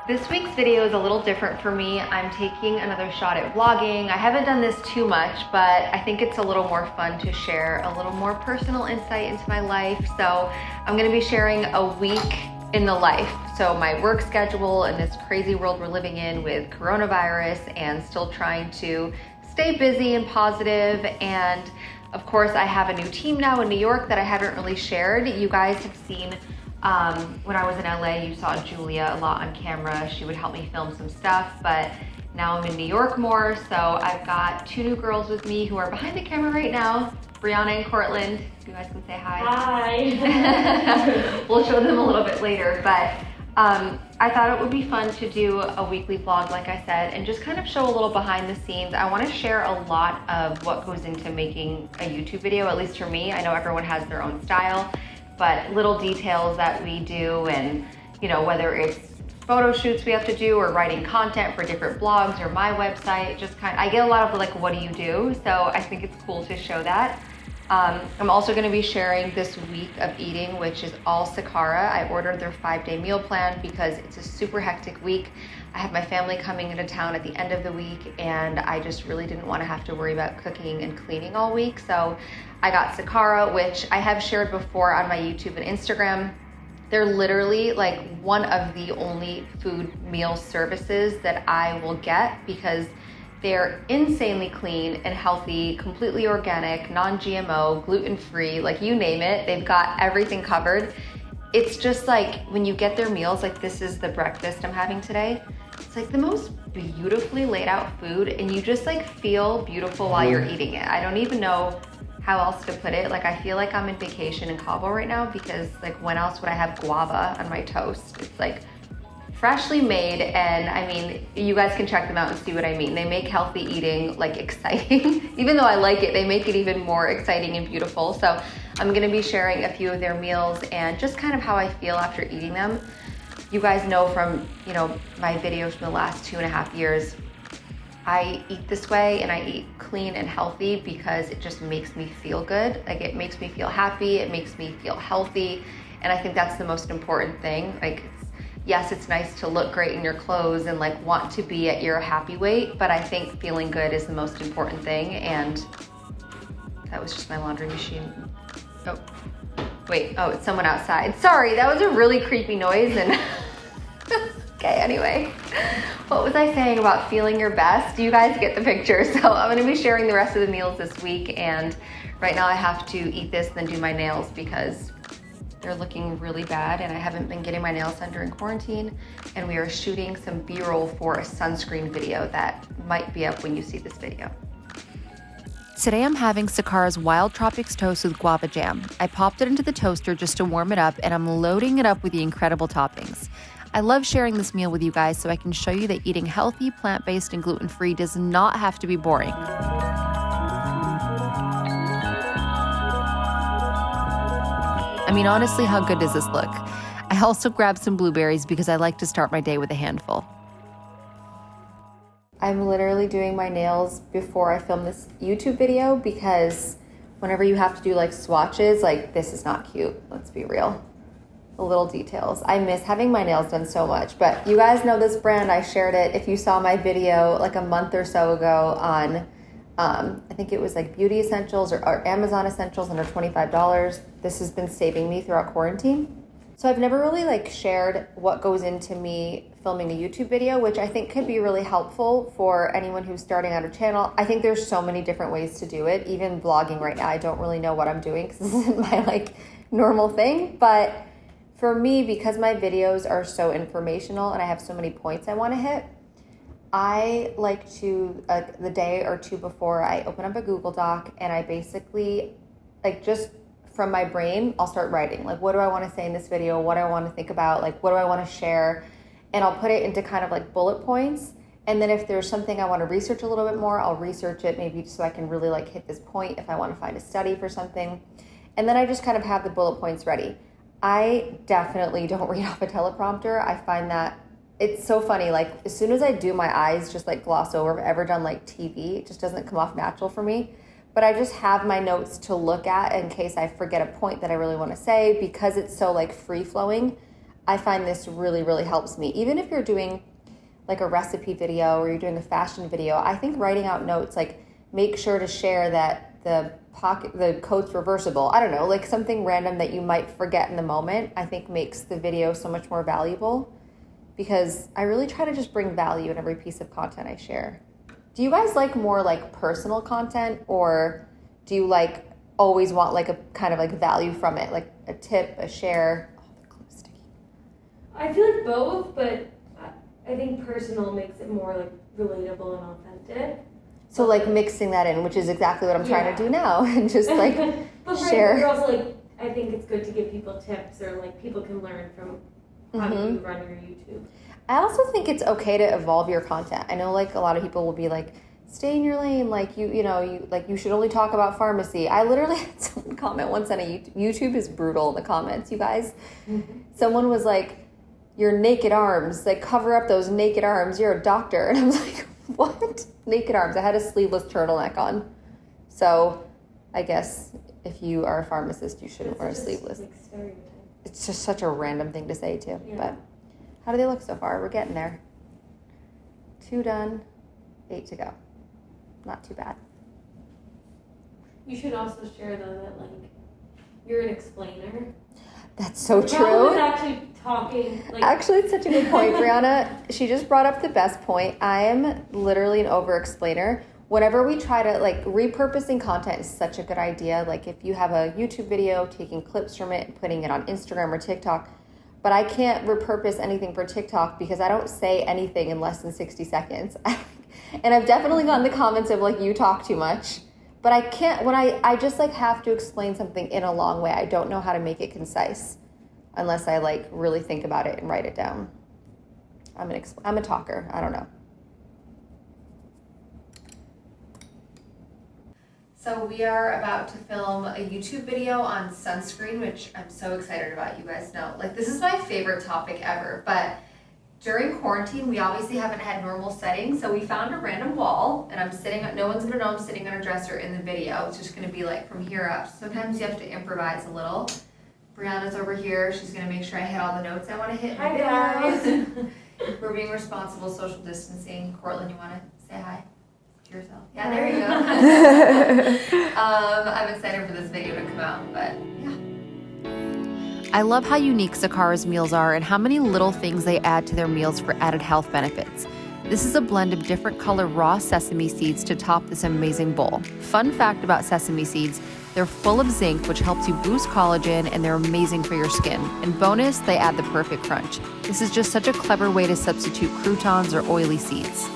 This week's video is a little different for me. I'm taking another shot at vlogging. I haven't done this too much, but I think it's a little more fun to share a little more personal insight into my life. So I'm gonna be sharing a week in the life. So my work schedule in this crazy world we're living in with coronavirus and still trying to stay busy and positive. And of course, I have a new team now in New York that I haven't really shared. You guys have seen when I was in LA, you saw Julia a lot on camera. She would help me film some stuff, but now I'm in New York more. So I've got two new girls with me who are behind the camera right now, Brianna and Cortland. You guys can say hi. Hi. We'll show them a little bit later, but I thought it would be fun to do a weekly vlog, like I said, and just kind of show a little behind the scenes. I want to share a lot of what goes into making a YouTube video, at least for me. I know everyone has their own style, but little details that we do, and you know, whether it's photo shoots we have to do or writing content for different blogs or my website, just I get a lot of like, what do you do? So I think it's cool to show that. I'm also going to be sharing this week of eating, which is all Sakara. I ordered their 5-day meal plan because it's a super hectic week. I have my family coming into town at the end of the week, and I just really didn't want to have to worry about cooking and cleaning all week. So I got Sakara, which I have shared before on my YouTube and Instagram. They're literally like one of the only food meal services that I will get because they're insanely clean and healthy, completely organic, non-GMO, gluten-free, like you name it, they've got everything covered. It's just like when you get their meals, like this is the breakfast I'm having today. It's like the most beautifully laid out food, and you just like feel beautiful while you're eating it. I don't even know how else to put it. Like I feel like I'm in vacation in Cabo right now because like when else would I have guava on my toast? It's like freshly made, and I mean, you guys can check them out and see what I mean. They make healthy eating like exciting. Even though I like it, they make it even more exciting and beautiful. So I'm gonna be sharing a few of their meals and just kind of how I feel after eating them. You guys know from, you know, my videos from the last 2.5 years, I eat this way and I eat clean and healthy because it just makes me feel good. Like it makes me feel happy, it makes me feel healthy. And I think that's the most important thing. Like, yes, it's nice to look great in your clothes and like want to be at your happy weight, but I think feeling good is the most important thing. And that was just my laundry machine. Oh, wait, oh, it's someone outside. Sorry, that was a really creepy noise and okay, anyway. What was I saying about feeling your best? You guys get the picture. So I'm gonna be sharing the rest of the meals this week, and right now I have to eat this and then do my nails because they're looking really bad and I haven't been getting my nails done during quarantine, and we are shooting some B-roll for a sunscreen video that might be up when you see this video. Today I'm having Sakara's Wild Tropics toast with guava jam. I popped it into the toaster just to warm it up, and I'm loading it up with the incredible toppings. I love sharing this meal with you guys so I can show you that eating healthy, plant-based, and gluten-free does not have to be boring. I mean, honestly, how good does this look? I also grabbed some blueberries because I like to start my day with a handful. I'm literally doing my nails before I film this YouTube video because whenever you have to do like swatches, like this is not cute, let's be real. The little details. I miss having my nails done so much, but you guys know this brand. I shared it if you saw my video like a month or so ago on I think it was like Beauty Essentials or Amazon Essentials under $25. This has been saving me throughout quarantine. So I've never really like shared what goes into me filming a YouTube video, which I think could be really helpful for anyone who's starting out a channel. I think there's so many different ways to do it. Even vlogging right now, I don't really know what I'm doing because this isn't my like normal thing. But for me, because my videos are so informational and I have so many points I want to hit, I like to, the day or two before, I open up a Google Doc and I basically, like just from my brain, I'll start writing. Like, what do I want to say in this video? What do I want to think about? Like, what do I want to share? And I'll put it into kind of like bullet points. And then if there's something I want to research a little bit more, I'll research it maybe so I can really like hit this point if I want to find a study for something. And then I just kind of have the bullet points ready. I definitely don't read off a teleprompter. I find that it's so funny. Like as soon as I do, my eyes just like gloss over. If I've ever done like TV, it just doesn't come off natural for me. But I just have my notes to look at in case I forget a point that I really want to say, because it's so like free flowing. I find this really, really helps me. Even if you're doing like a recipe video or you're doing a fashion video, I think writing out notes, like make sure to share that the code's reversible. I don't know, like something random that you might forget in the moment, I think makes the video so much more valuable, because I really try to just bring value in every piece of content I share. Do you guys like more like personal content, or do you like always want like a kind of like value from it, like a tip, a share? Oh, the glue is sticky. I feel like both, but I think personal makes it more like relatable and authentic. So like mixing that in, which is exactly what I'm trying to do now, and just like but share. You're also like, I think it's good to give people tips, or like people can learn from how you run your YouTube. I also think it's okay to evolve your content. I know like a lot of people will be like, stay in your lane, like you should only talk about pharmacy. I literally had someone comment once on a YouTube is brutal in the comments, you guys. Someone was like, your naked arms, like cover up those naked arms, you're a doctor. And I was like, what? Naked arms. I had a sleeveless turtleneck on. So I guess if you are a pharmacist, you shouldn't wear a sleeveless. Like stereotype. It's just such a random thing to say too. Yeah. But how do they look so far? We're getting there. 2 done, 8 to go. Not too bad. You should also share though that like you're an explainer. That's so Paula true. was actually talking. Like, Actually, it's such a good point, Brianna. She just brought up the best point. I am literally an over-explainer. Whenever we try to, like, repurposing content is such a good idea. Like, if you have a YouTube video, taking clips from it and putting it on Instagram or TikTok. But I can't repurpose anything for TikTok because I don't say anything in less than 60 seconds. And I've definitely gotten the comments of, like, you talk too much. But I can't, when I just like have to explain something in a long way, I don't know how to make it concise unless I like really think about it and write it down. I'm a talker, I don't know. So we are about to film a YouTube video on sunscreen, which I'm so excited about, you guys know. Like this is my favorite topic ever, but during quarantine, we obviously haven't had normal settings, so we found a random wall, and I'm sitting, no one's gonna know I'm sitting on a dresser in the video. It's just gonna be like from here up. Sometimes you have to improvise a little. Brianna's over here. She's gonna make sure I hit all the notes I wanna hit. Hi guys. We're being responsible, social distancing. Cortland, you wanna say hi to yourself? Yeah, there you go. I'm excited for this video to come out, but yeah. I love how unique Sakara's meals are and how many little things they add to their meals for added health benefits. This is a blend of different color raw sesame seeds to top this amazing bowl. Fun fact about sesame seeds, they're full of zinc, which helps you boost collagen, and they're amazing for your skin. And bonus, they add the perfect crunch. This is just such a clever way to substitute croutons or oily seeds.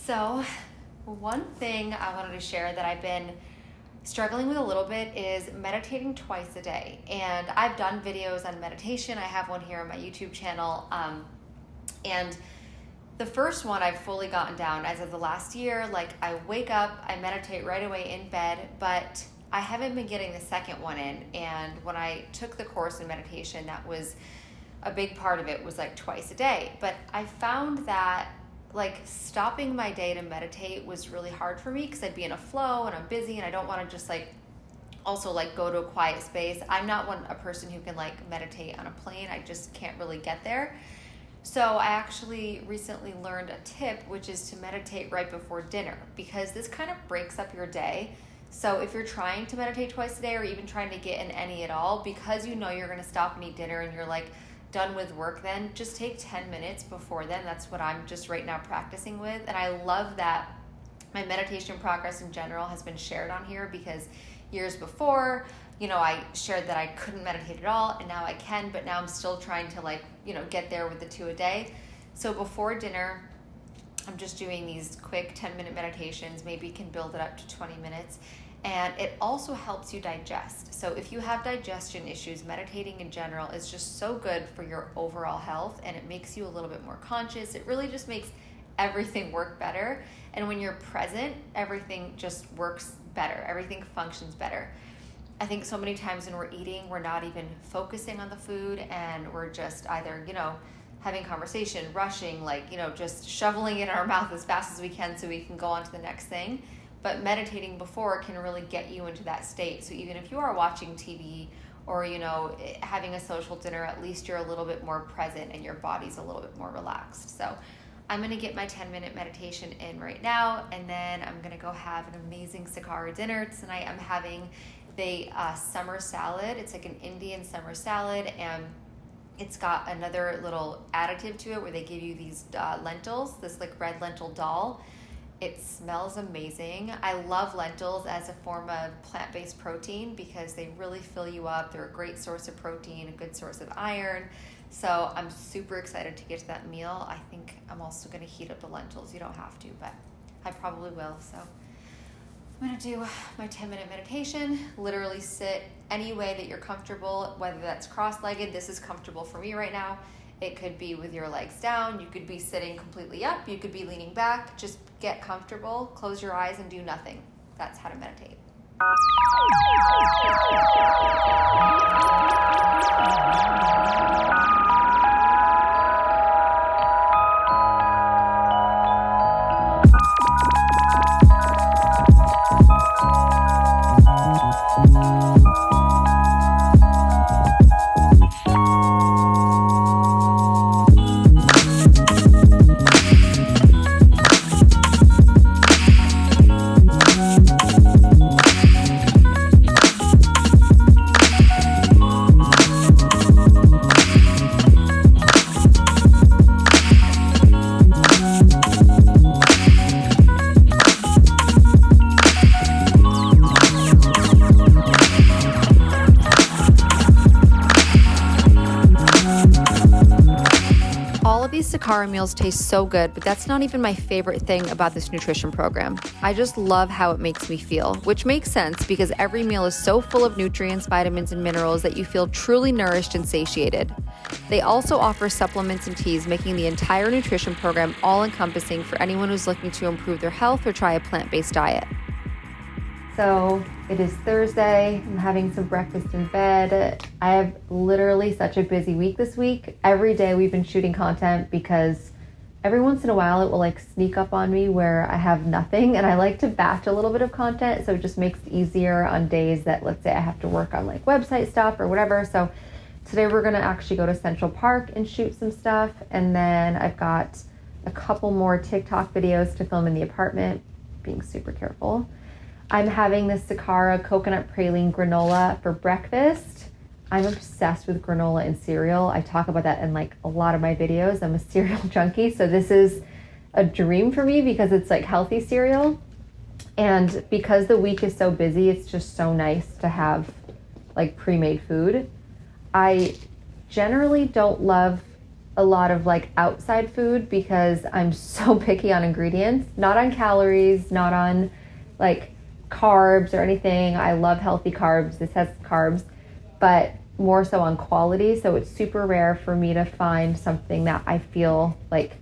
So one thing I wanted to share that I've been struggling with a little bit is meditating twice a day. And I've done videos on meditation. I have one here on my YouTube channel. And the first one I've fully gotten down as of the last year. Like I wake up, I meditate right away in bed, but I haven't been getting the second one in. And when I took the course in meditation, that was a big part of it, was like twice a day. But I found that like stopping my day to meditate was really hard for me because I'd be in a flow and I'm busy and I don't want to just like also like go to a quiet space. I'm not a person who can like meditate on a plane. I just can't really get there. So I actually recently learned a tip, which is to meditate right before dinner, because this kind of breaks up your day. So if you're trying to meditate twice a day or even trying to get in any at all, because you know you're going to stop and eat dinner and you're like done with work, then just take 10 minutes before then. That's what I'm just right now practicing with. And I love that my meditation progress in general has been shared on here, because years before, you know, I shared that I couldn't meditate at all, and now I can, but now I'm still trying to like, you know, get there with the 2 a day. So before dinner, I'm just doing these quick 10-minute meditations. Maybe you can build it up to 20 minutes. And it also helps you digest. So if you have digestion issues, meditating in general is just so good for your overall health, and it makes you a little bit more conscious. It really just makes everything work better. And when you're present, everything just works better. Everything functions better. I think so many times when we're eating, we're not even focusing on the food, and we're just either, having conversation, rushing, just shoveling it in our mouth as fast as we can so we can go on to the next thing. But meditating before can really get you into that state. So even if you are watching TV or, having a social dinner, at least you're a little bit more present and your body's a little bit more relaxed. So I'm going to get my 10-minute meditation in right now, and then I'm going to go have an amazing Sakara dinner. Tonight I'm having the summer salad. It's like an Indian summer salad, and it's got another little additive to it where they give you these lentils, this like red lentil dal. It smells amazing. I love lentils as a form of plant-based protein because they really fill you up. They're a great source of protein, a good source of iron. So I'm super excited to get to that meal. I think I'm also going to heat up the lentils. You don't have to, but I probably will. So I'm going to do my 10-minute meditation, literally sit any way that you're comfortable, whether that's cross-legged. This is comfortable for me right now. It could be with your legs down. You could be sitting completely up. You could be leaning back. Just get comfortable, close your eyes, and do nothing. That's how to meditate. Sakara meals taste so good, but that's not even my favorite thing about this nutrition program. I just love how it makes me feel, which makes sense because every meal is so full of nutrients, vitamins, and minerals that you feel truly nourished and satiated. They also offer supplements and teas, making the entire nutrition program all-encompassing for anyone who's looking to improve their health or try a plant-based diet. So it is Thursday. I'm having some breakfast in bed. I have literally such a busy week this week. Every day we've been shooting content because every once in a while it will like sneak up on me where I have nothing, and I like to batch a little bit of content so it just makes it easier on days that, let's say, I have to work on like website stuff or whatever. So today we're going to actually go to Central Park and shoot some stuff, and then I've got a couple more TikTok videos to film in the apartment, being super careful. I'm having this Sakara coconut praline granola for breakfast. I'm obsessed with granola and cereal. I talk about that in like a lot of my videos. I'm a cereal junkie, so this is a dream for me because it's like healthy cereal. And because the week is so busy, it's just so nice to have like pre-made food. I generally don't love a lot of like outside food because I'm so picky on ingredients, not on calories, not on like carbs or anything. I love healthy carbs. This has carbs, but more so on quality. So it's super rare for me to find something that I feel like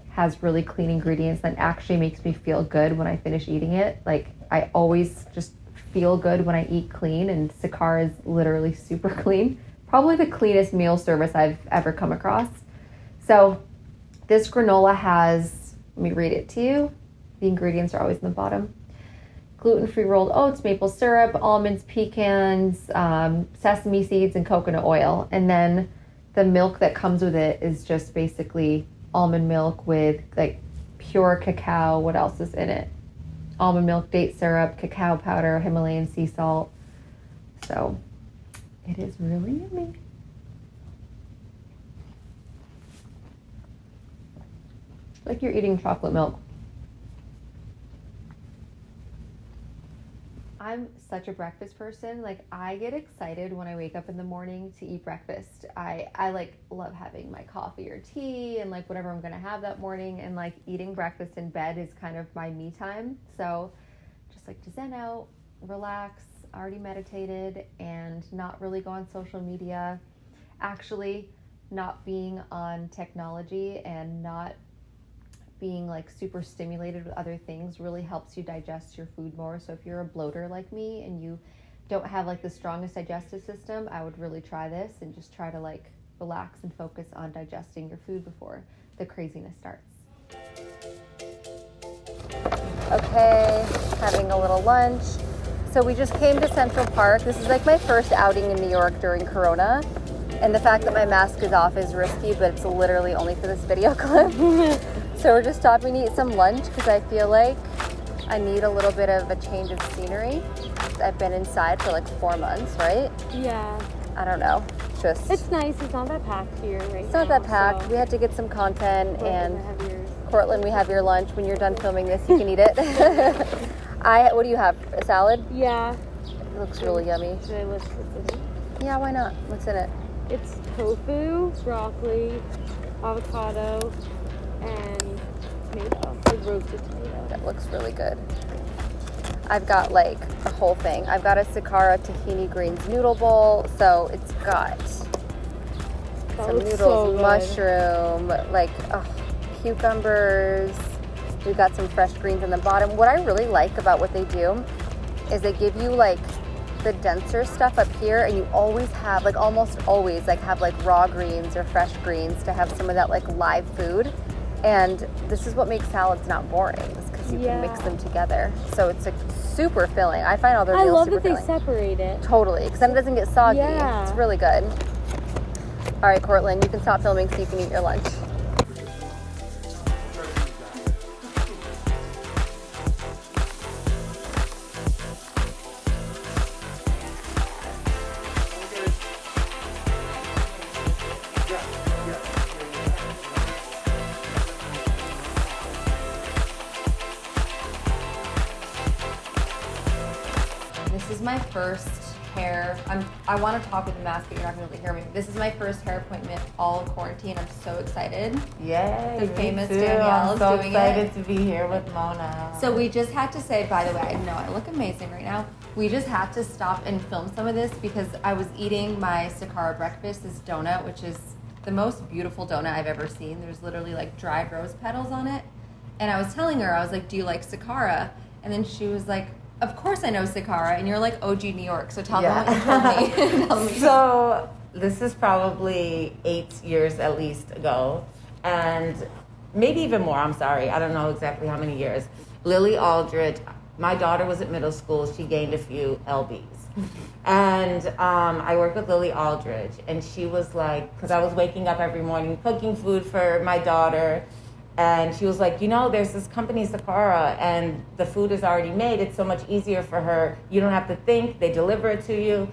has really clean ingredients that actually makes me feel good when I finish eating it. Like I always just feel good when I eat clean, and Sakara is literally super clean. Probably the cleanest meal service I've ever come across. So this granola has, let me read it to you. The ingredients are always in the bottom. Gluten-free rolled oats, maple syrup, almonds, pecans, sesame seeds, and coconut oil. And then the milk that comes with it is just basically almond milk with like pure cacao. What else is in it? Almond milk, date syrup, cacao powder, Himalayan sea salt. So it is really yummy. Like you're eating chocolate milk. I'm such a breakfast person. Like I get excited when I wake up in the morning to eat breakfast. I like love having my coffee or tea and like whatever I'm gonna have that morning, and like eating breakfast in bed is kind of my me time. So just like to zen out, relax, already meditated, and not really go on social media. Actually, not being on technology and not being like super stimulated with other things really helps you digest your food more. So if you're a bloater like me and you don't have like the strongest digestive system, I would really try this and just try to like relax and focus on digesting your food before the craziness starts. Okay, having a little lunch. So we just came to Central Park. This is like my first outing in New York during Corona. And the fact that my mask is off is risky, but it's literally only for this video clip. So we're just stopping to eat some lunch because I feel like I need a little bit of a change of scenery. I've been inside for like 4 months, right? Yeah. I don't know. Just It's nice. It's not that packed here right now. it's not that packed. So. We had to get some content, and I have yours. Cortland, we have your lunch. When you're done filming this, you can eat it. What do you have? A salad? Yeah. It looks really yummy. Should I list what's in it? Yeah, why not? What's in it? It's tofu, broccoli, avocado, and tomato. Like roasted tomato. That looks really good. I've got like a whole thing. I've got a Sakara tahini greens noodle bowl. So it's got some looks noodles, so good. mushroom, like cucumbers. We've got some fresh greens on the bottom. What I really like about what they do is they give you like the denser stuff up here, and you always have, like almost always, like have like raw greens or fresh greens to have some of that like live food. And this is what makes salads not boring, is because you can mix them together. So it's like super filling. I find all their I meals love super that they filling. separate it. Totally, because then it doesn't get soggy. Yeah. It's really good. All right, Cortland, you can stop filming so you can eat your lunch. This is my first hair. I want to talk with the mask, but you're not going to be able to hear me. This is my first hair appointment all quarantine. I'm so excited. Yay! The famous me too. Danielle I'm is so doing excited to be here with Mona. So we just had to say, by the way, I know I look amazing right now. We just had to stop and film some of this because I was eating my Sakara breakfast, this donut, which is the most beautiful donut I've ever seen. There's literally like dried rose petals on it. And I was telling her, I was like, do you like Sakara? And then she was like, of course I know Sakara. And you're like OG New York, so tell them what you told me. Tell me. So this is probably 8 years at least ago, and maybe even more. I'm sorry, I don't know exactly how many years. Lily Aldridge, my daughter was at middle school. She gained a few lbs, and I worked with Lily Aldridge, and she was like, because I was waking up every morning cooking food for my daughter. And she was like, you know, there's this company, Sakara, and the food is already made. It's so much easier for her. You don't have to think. They deliver it to you.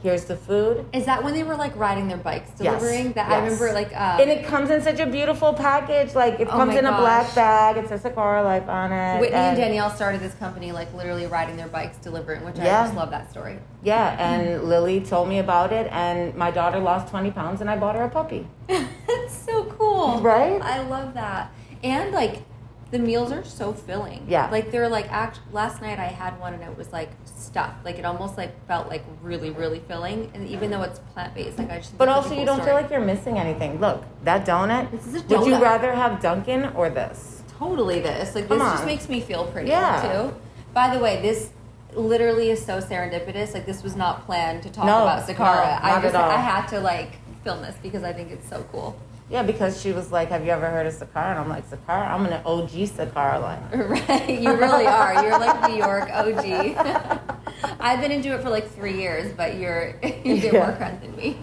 Here's the food. Is that when they were like riding their bikes delivering? Yes. That Yes. I remember like And it comes in such a beautiful package. Like, it comes my in a black gosh. bag. It says Sakara Life on it. Whitney and Danielle started this company like literally riding their bikes delivering, which I just love that story. Yeah, and Lily told me about it, and my daughter lost 20 pounds, and I bought her a puppy. That's so cool. Right? I love that. And like the meals are so filling. Yeah. Like they're like last night I had one and it was like stuffed. Like it almost like felt like really, really filling. And even though it's plant-based, like I just But think it's also, such a you cool don't story. feel like you're missing anything. Look, that donut. This is a Would you donut. rather have Dunkin' or this? Totty this. Like Come this just on. makes me feel pretty Yeah. too. By the way, this literally is so serendipitous. Like this was not planned to talk No, about Sakara. no, not at all. I had to like film this because I think it's so cool. Yeah, because she was like, have you ever heard of Sakara? And I'm like, Sakara? I'm an OG Sakara line. Right, you really are. You're like New York OG. I've been into it for like 3 years, but you get more credit than me.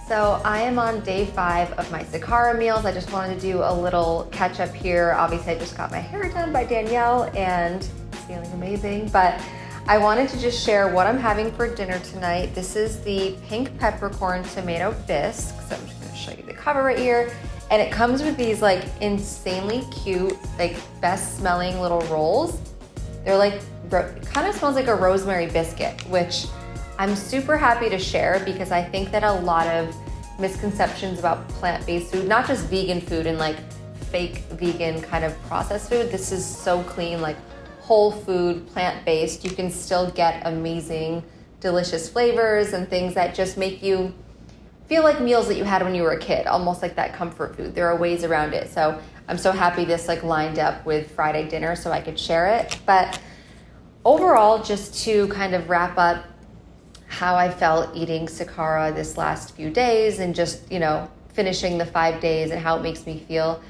So I am on day 5 of my Sakara meals. I just wanted to do a little catch up here. Obviously, I just got my hair done by Danielle and it's feeling amazing, but I wanted to just share what I'm having for dinner tonight. This is the pink peppercorn tomato bisque. So I'm just gonna show you the cover right here. And it comes with these like insanely cute, like best smelling little rolls. They're like, it kind of smells like a rosemary biscuit, which I'm super happy to share because I think that a lot of misconceptions about plant-based food, not just vegan food and like fake vegan kind of processed food, this is so clean, like whole food, plant-based. You can still get amazing, delicious flavors and things that just make you feel like meals that you had when you were a kid, almost like that comfort food. There are ways around it. So I'm so happy this like lined up with Friday dinner so I could share it. But overall, just to kind of wrap up how I felt eating Sakara this last few days and just, finishing the 5 days and how it makes me feel.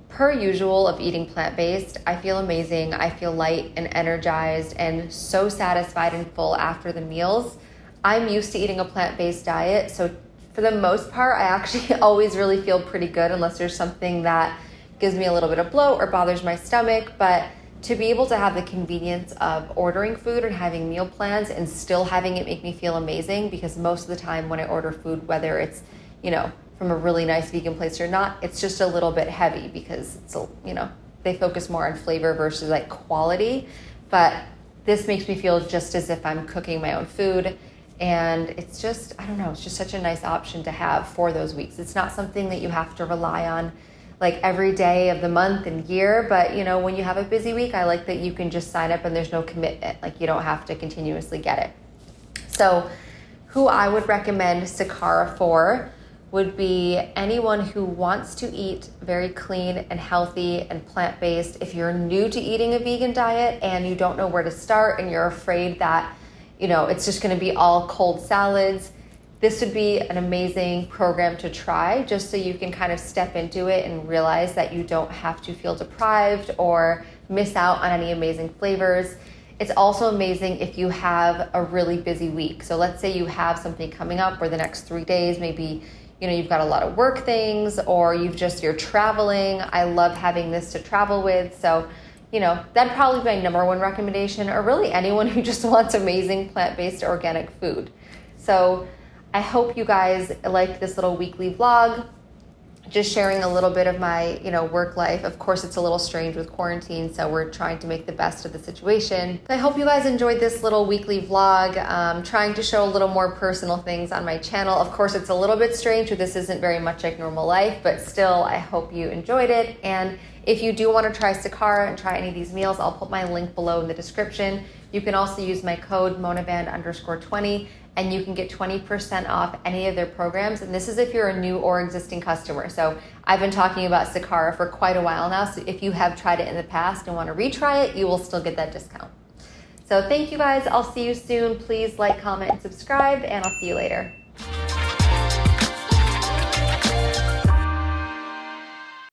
Per usual of eating plant-based, I feel amazing. I feel light and energized and so satisfied and full after the meals. I'm used to eating a plant-based diet, so for the most part, I actually always really feel pretty good unless there's something that gives me a little bit of bloat or bothers my stomach. But to be able to have the convenience of ordering food and having meal plans and still having it make me feel amazing, because most of the time when I order food, whether it's, from a really nice vegan place or not, it's just a little bit heavy because it's, they focus more on flavor versus like quality. But this makes me feel just as if I'm cooking my own food. And it's just, I don't know, it's just such a nice option to have for those weeks. It's not something that you have to rely on like every day of the month and year. But, when you have a busy week, I like that you can just sign up and there's no commitment. Like you don't have to continuously get it. So who I would recommend Sakara for would be anyone who wants to eat very clean and healthy and plant-based. If you're new to eating a vegan diet and you don't know where to start and you're afraid that, it's just going to be all cold salads, this would be an amazing program to try just so you can kind of step into it and realize that you don't have to feel deprived or miss out on any amazing flavors. It's also amazing if you have a really busy week. So let's say you have something coming up where the next 3 days, maybe you've got a lot of work things or you're traveling. I love having this to travel with. So, that'd probably be my number one recommendation, or really anyone who just wants amazing plant-based organic food. So I hope you guys liked this little weekly vlog, just sharing a little bit of my, work life. Of course, it's a little strange with quarantine, so we're trying to make the best of the situation. I hope you guys enjoyed this little weekly vlog, trying to show a little more personal things on my channel. Of course, it's a little bit strange, but this isn't very much like normal life, but still, I hope you enjoyed it. And if you do want to try Sakara and try any of these meals, I'll put my link below in the description. You can also use my code monavand_20 and you can get 20% off any of their programs. And this is if you're a new or existing customer. So I've been talking about Sakara for quite a while now. So if you have tried it in the past and want to retry it, you will still get that discount. So thank you guys. I'll see you soon. Please like, comment, and subscribe, and I'll see you later.